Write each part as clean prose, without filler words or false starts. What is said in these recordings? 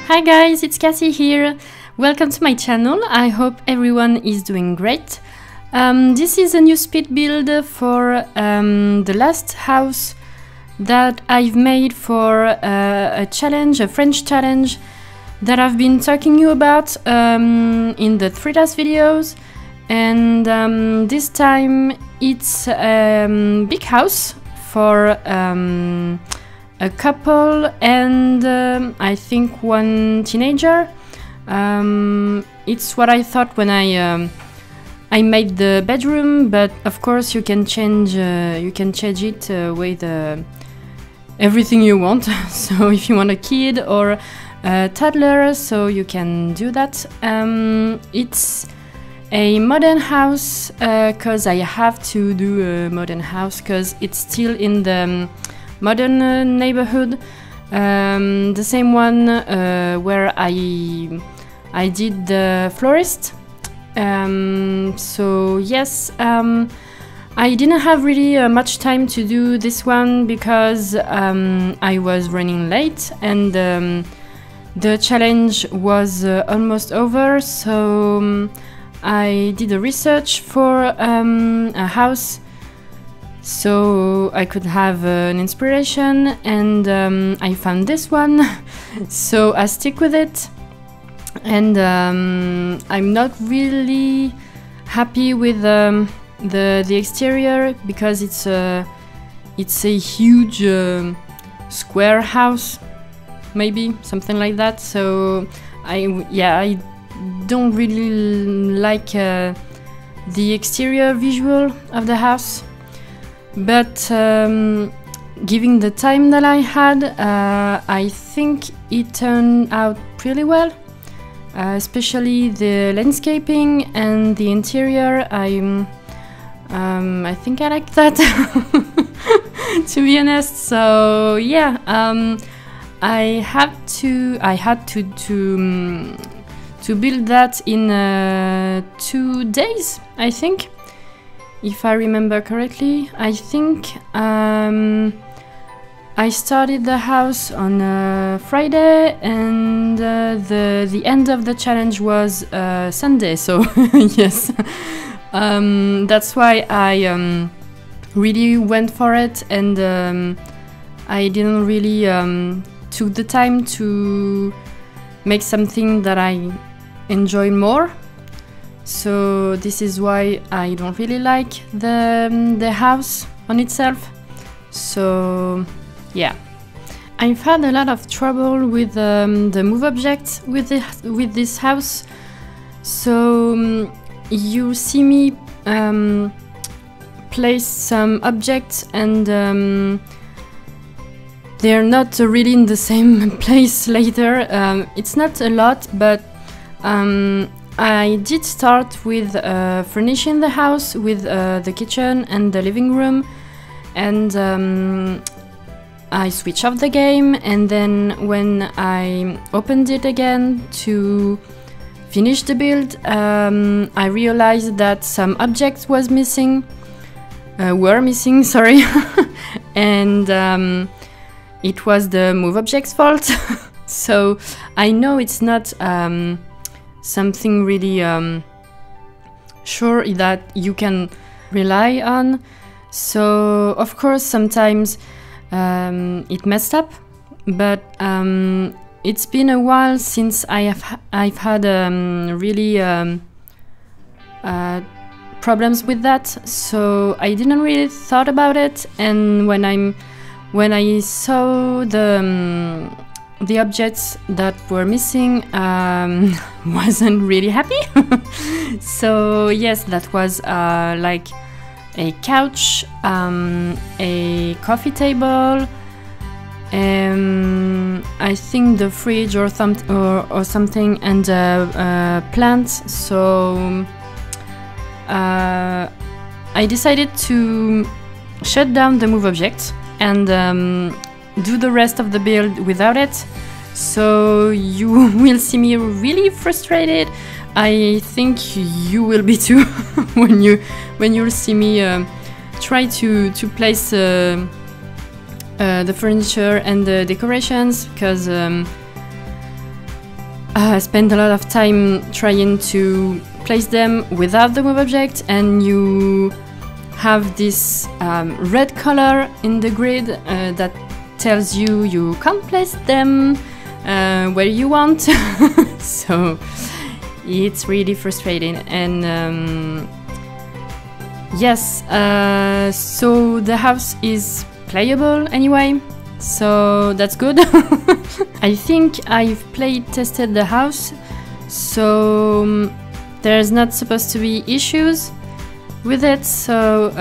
Hi guys, it's Cassie here. Welcome to my channel. I hope everyone is doing great. This is a new speed build for the last house that I've made for a challenge, a French challenge that I've been talking you about in the 3-task videos. And this time it's a big house for a couple and I think one teenager. It's what I thought when I made the bedroom, but of course you can change it with everything you want. So if you want a kid or a toddler, so you can do that. It's a modern house because I have to do a modern house because it's still in the modern neighborhood, the same one where I did the florist. So yes, I didn't have really much time to do this one because I was running late and the challenge was almost over. So I did a research for a house so I could have an inspiration, and I found this one. So I stick with it, and I'm not really happy with the exterior because it's a huge square house, maybe something like that. So I don't really like the exterior visual of the house. But given the time that I had, I think it turned out pretty well, especially the landscaping and the interior. I think I like that, to be honest. So yeah, I had to build that in 2 days, I think. If I remember correctly, I think I started the house on Friday, and the end of the challenge was Sunday. So yes, that's why I really went for it, and I didn't really took the time to make something that I enjoy more. So this is why I don't really like the house on itself. So yeah, I've had a lot of trouble with the move objects with this house. So you see me place some objects, and they're not really in the same place later. It's not a lot, but I did start with furnishing the house with the kitchen and the living room, and I switched off the game, and then when I opened it again to finish the build, I realized that some objects were missing, sorry, and it was the move objects fault. So I know it's not something really sure that you can rely on. So of course sometimes it messed up, but it's been a while since I've had really problems with that, so I didn't really thought about it. And when I saw the objects that were missing, wasn't really happy. So yes, that was like a couch, a coffee table, I think the fridge or something, and plants. So I decided to shut down the move object and do the rest of the build without it. So you will see me really frustrated. I think you will be too when you'll see me try to place the furniture and the decorations, because spend a lot of time trying to place them without the move object, and you have this red color in the grid that tells you you can't place them where you want. So it's really frustrating. And yes, so the house is playable anyway, so that's good. I think I've tested the house, so there's not supposed to be issues with it, so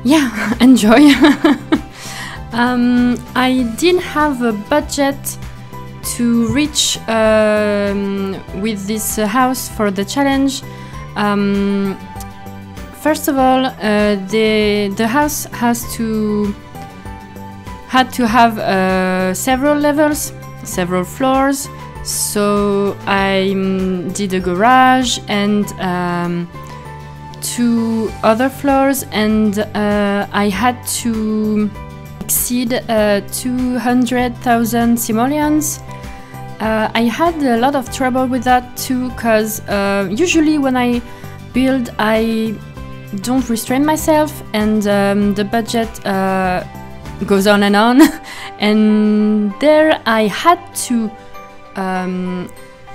yeah, enjoy. I didn't have a budget to reach with this house for the challenge. First of all, the house had to have several levels, several floors. So I did a garage and 2 other floors, and I had to exceed 200,000 simoleons. I had a lot of trouble with that too, because usually when I build, I don't restrain myself, and the budget goes on, and there I had to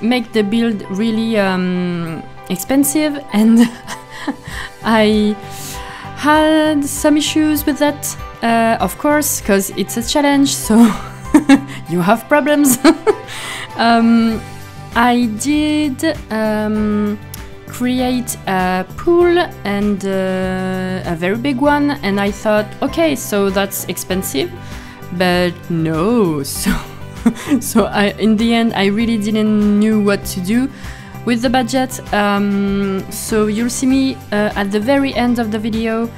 make the build really expensive, and I had some issues with that, of course, because it's a challenge, so you have problems. I did create a pool, and a very big one, and I thought, okay, so that's expensive, but no. So in the end, I really didn't know what to do with the budget. So you'll see me at the very end of the video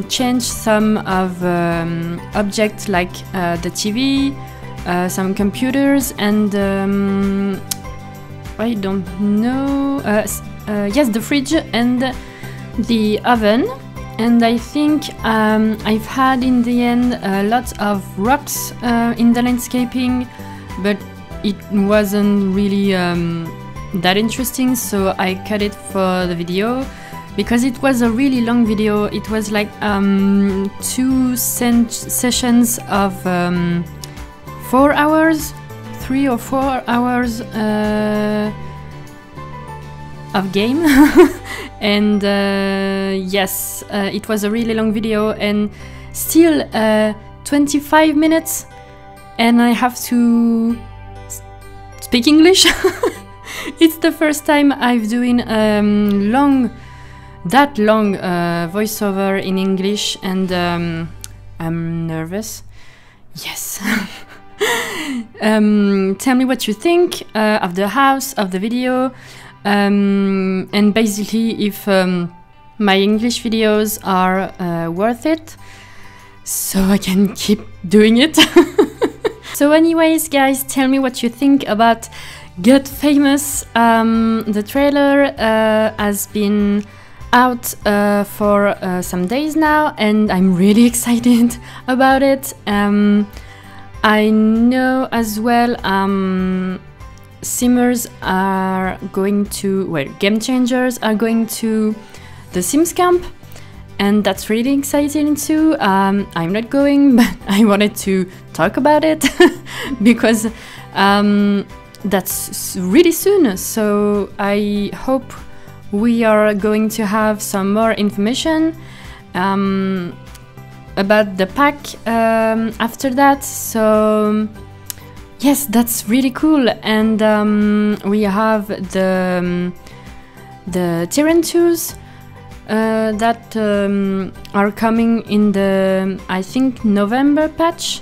change some of objects like the TV, some computers, and I don't know, yes, the fridge and the oven. And I think I've had in the end a lot of rocks in the landscaping, but it wasn't really that interesting, so I cut it for the video, because it was a really long video. It was like 2 sessions of 4 hours, 3 or 4 hours of game. And yes, it was a really long video, and still 25 minutes, and I have to speak English. It's the first time I've doing that long voiceover in English, and I'm nervous. Yes. Tell me what you think of the house, of the video, and basically if my English videos are worth it, so I can keep doing it. So anyways, guys, tell me what you think about Get Famous. The trailer has been out for some days now, and I'm really excited about it. I know as well Simmers are going to, well, Game Changers are going to the Sims camp, and that's really exciting too. I'm not going, but I wanted to talk about it because that's really soon, so I hope we are going to have some more information about the pack after that. So yes, that's really cool. And we have the Tyrantus that are coming in the, I think, November patch,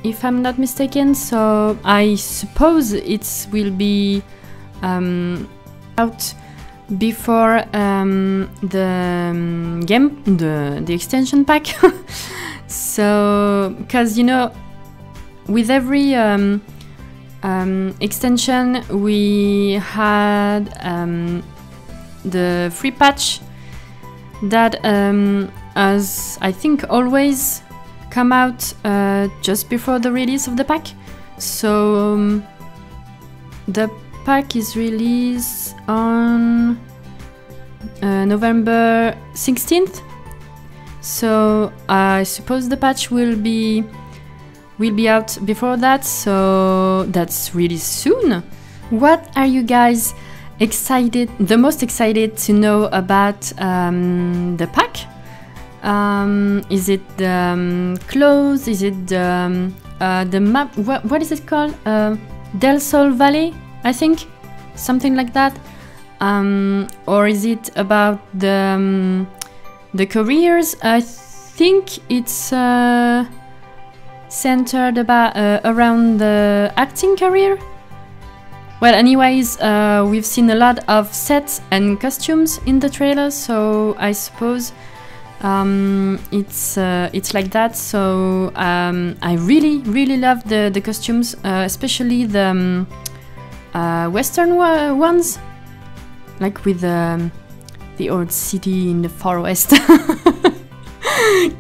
if I'm not mistaken. So I suppose it will be out before the extension pack. So, because you know, with every extension we had the free patch that has, I think, always come out just before the release of the pack. So the pack is released on November 16th. So I suppose the patch will be out before that, so that's really soon. What are you guys the most excited to know about the pack? Is it the clothes? Is it the map? What is it called? Del Sol Valley, I think, something like that. Or is it about the careers? I think it's centered around the acting career. Well, anyways, we've seen a lot of sets and costumes in the trailer, so I suppose it's like that. So I really love the costumes, especially the Western ones, like with the old city in the far west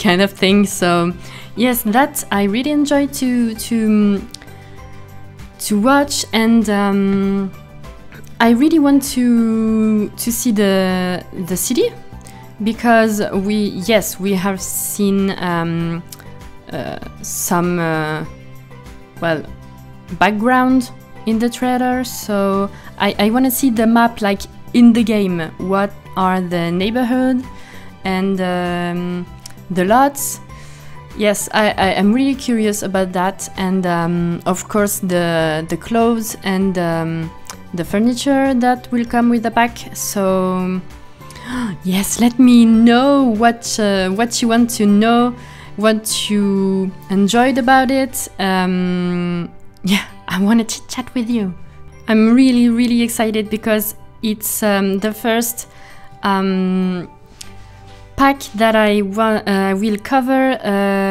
kind of thing. So yes, that I really enjoy to watch, and I really want to see the city, because we have seen some well, background in the trailer. So I want to see the map like in the game. What are the neighborhood and the lots? Yes, I'm really curious about that, and of course the clothes and the furniture that will come with the pack. So yes, let me know what you want to know, what you enjoyed about it. Yeah, I want to chit chat with you. I'm really excited because it's the first pack that I will cover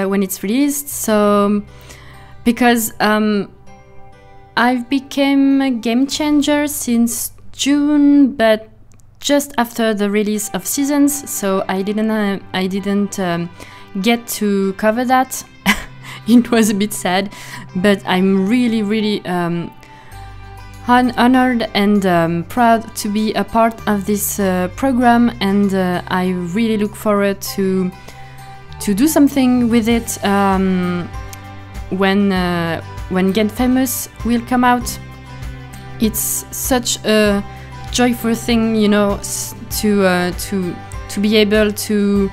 when it's released. So because I've become a game changer since June, but just after the release of Seasons, so I didn't get to cover that. It was a bit sad, but I'm really honored and proud to be a part of this program, and I really look forward to do something with it when Get Famous will come out. It's such a joyful thing, you know, to be able to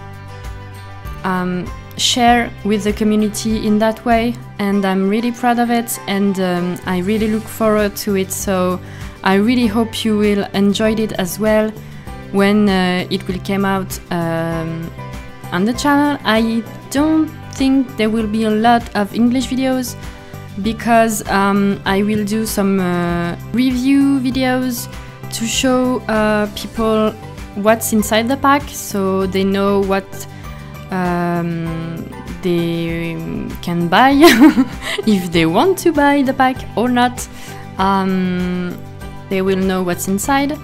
share with the community in that way, and I'm really proud of it, and I really look forward to it. So I really hope you will enjoy it as well when it will come out on the channel. I don't think there will be a lot of English videos, because I will do some review videos to show people what's inside the pack, so they know what they can buy if they want to buy the pack or not. They will know what's inside.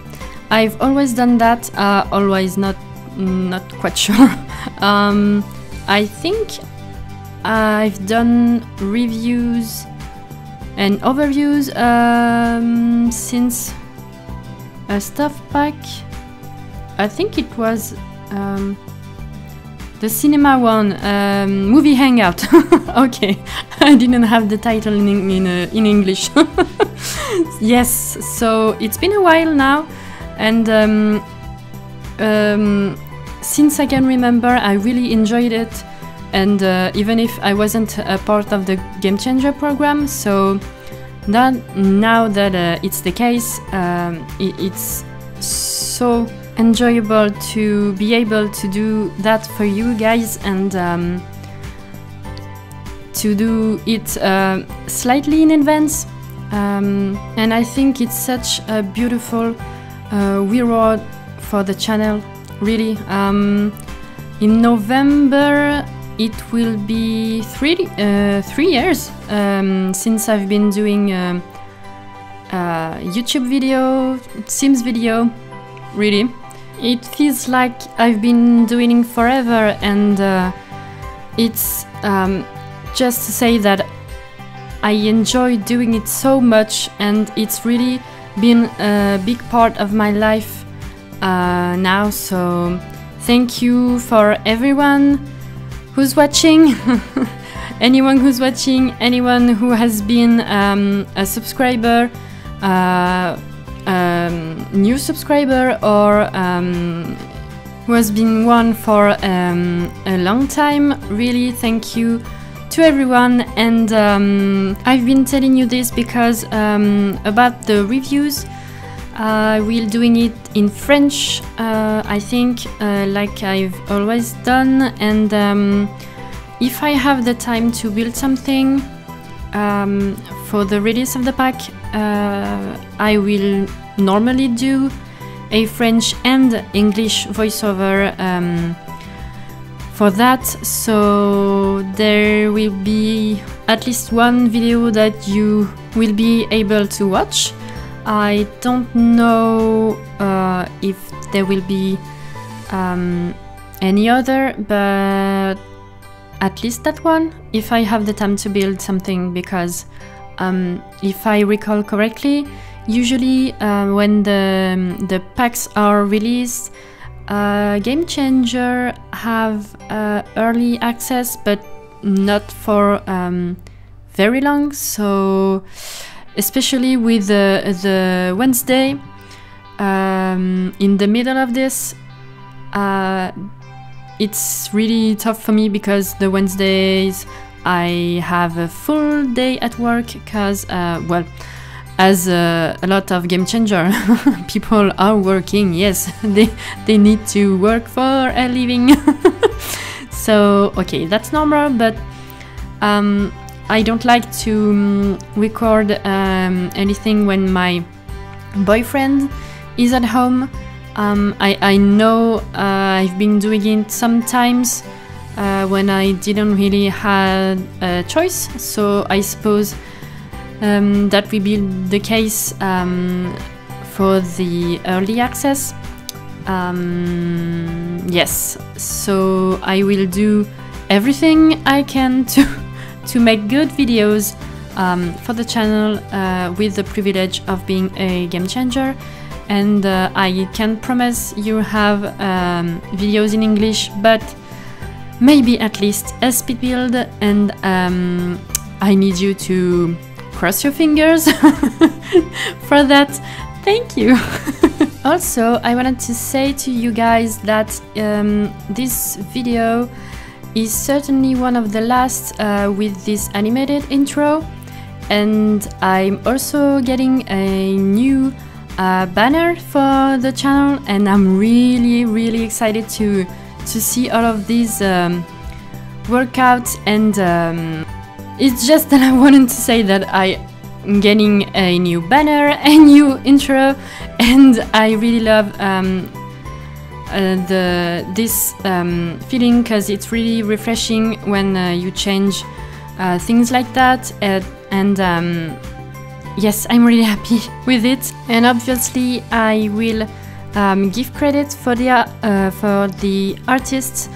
I've always done that, always not quite sure. I think I've done reviews and overviews since a stuff pack. I think it was the cinema one, movie hangout. Okay, I didn't have the title in English. Yes, so it's been a while now, and since I can remember, I really enjoyed it, and even if I wasn't a part of the Game Changer program, so now that it's the case, it's so enjoyable to be able to do that for you guys, and to do it slightly in advance, and I think it's such a beautiful reward for the channel, really. In November it will be 3 years since I've been doing YouTube video, Sims video, really. It feels like I've been doing it forever, and it's just to say that I enjoy doing it so much, and it's really been a big part of my life now. So thank you for everyone who's watching. Anyone who's watching, anyone who has been a subscriber, new subscriber, or who has been one for a long time. Really thank you to everyone. And I've been telling you this because about the reviews, we're doing it in French, I think, like I've always done. And if I have the time to build something for the release of the pack, I will normally do a French and English voiceover for that. So there will be at least one video that you will be able to watch. I don't know if there will be any other, but at least that one, if I have the time to build something, because if I recall correctly, usually when the packs are released, Game Changer have early access, but not for very long. So especially with the Wednesday in the middle of this, it's really tough for me, because the Wednesdays I have a full day at work, because well, as a lot of Game Changer people are working, yes, they need to work for a living. So okay, that's normal, but I don't like to record anything when my boyfriend is at home. I know I've been doing it sometimes when I didn't really have a choice, so I suppose that will be the case for the early access. Yes, so I will do everything I can to make good videos for the channel with the privilege of being a Game Changer. And I can promise you have videos in English, but maybe at least a speed build, and I need you to cross your fingers for that. Thank you. Also, I wanted to say to you guys that this video is certainly one of the last with this animated intro, and I'm also getting a new banner for the channel, and I'm really excited to see all of these workouts. And it's just that I wanted to say that I'm getting a new banner, a new intro, and I really love this feeling, because it's really refreshing when you change things like that. And yes, I'm really happy with it. And obviously I will give credit for the artists,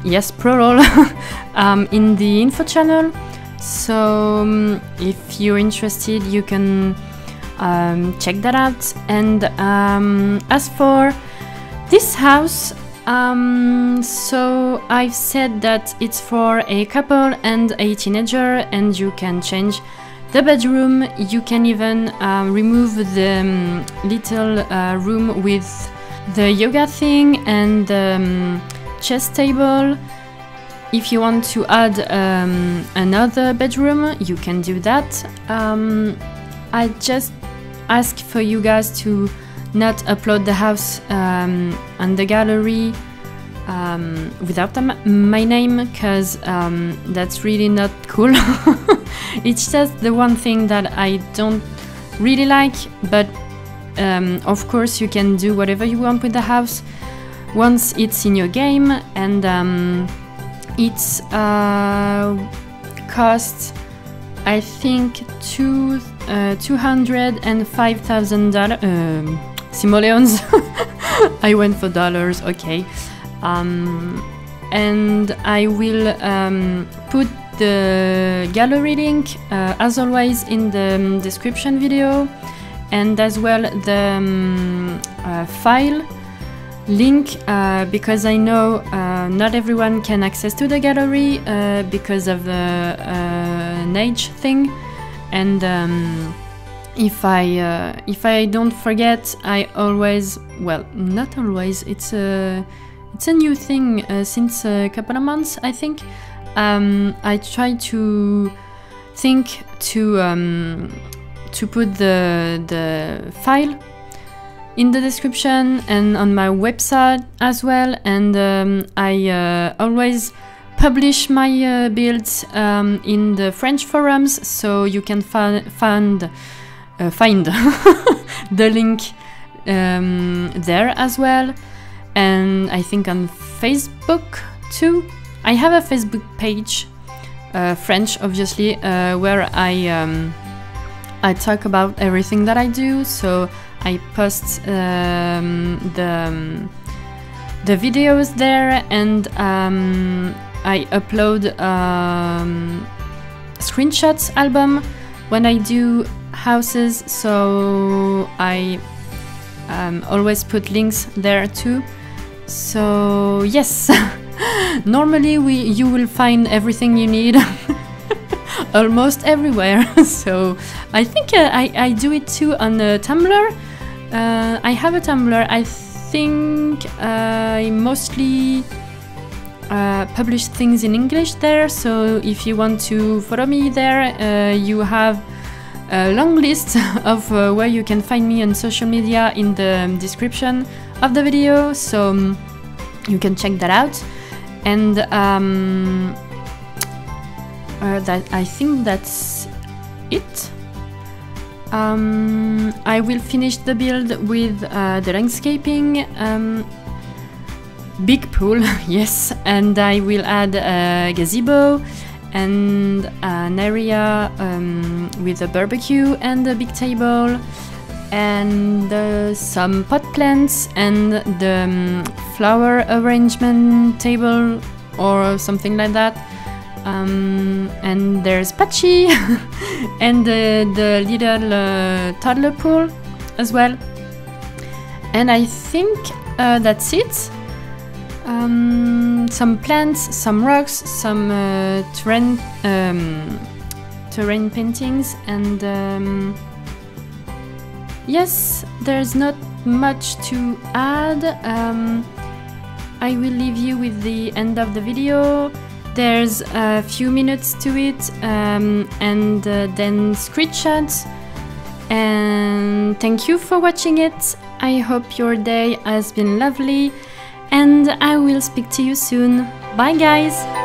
yes, plural, in the info channel. So if you're interested, you can check that out. And as for this house, so I've said that it's for a couple and a teenager, and you can change the bedroom. You can even remove the little room with the yoga thing and the chess table. If you want to add another bedroom, you can do that. I just ask for you guys to not upload the house on the gallery without my name, because that's really not cool. It's just the one thing that I don't really like, but of course you can do whatever you want with the house once it's in your game. And it's cost, I think, $205,000 simoleons. I went for dollars, okay. And I will put the gallery link, as always, in the description video, and as well the file link, because I know not everyone can access to the gallery because of the an age thing, and if I don't forget, I always, well, not always, it's a new thing since a couple of months, I think. I try to think to put the file in the description and on my website as well, and I always publish my builds in the French forums, so you can find the link there as well, and I think on Facebook too. I have a Facebook page, French obviously, where I talk about everything that I do, so I post the videos there, and I upload screenshots album when I do houses, so I always put links there too. So yes, normally you will find everything you need almost everywhere. So I think I do it too on Tumblr. I have a Tumblr. I think I mostly publish things in English there, so if you want to follow me there, you have a long list of where you can find me on social media in the description of the video, so you can check that out. And I think that's it. I will finish the build with the landscaping, big pool, yes, and I will add a gazebo and an area with a barbecue and a big table, and some pot plants and the flower arrangement table or something like that. And there's Patchy and the little toddler pool as well. And I think that's it. Some plants, some rocks, some terrain paintings, and yes, there's not much to add. I will leave you with the end of the video. There's a few minutes to it, and then screenshots. And thank you for watching it. I hope your day has been lovely, and I will speak to you soon. Bye guys!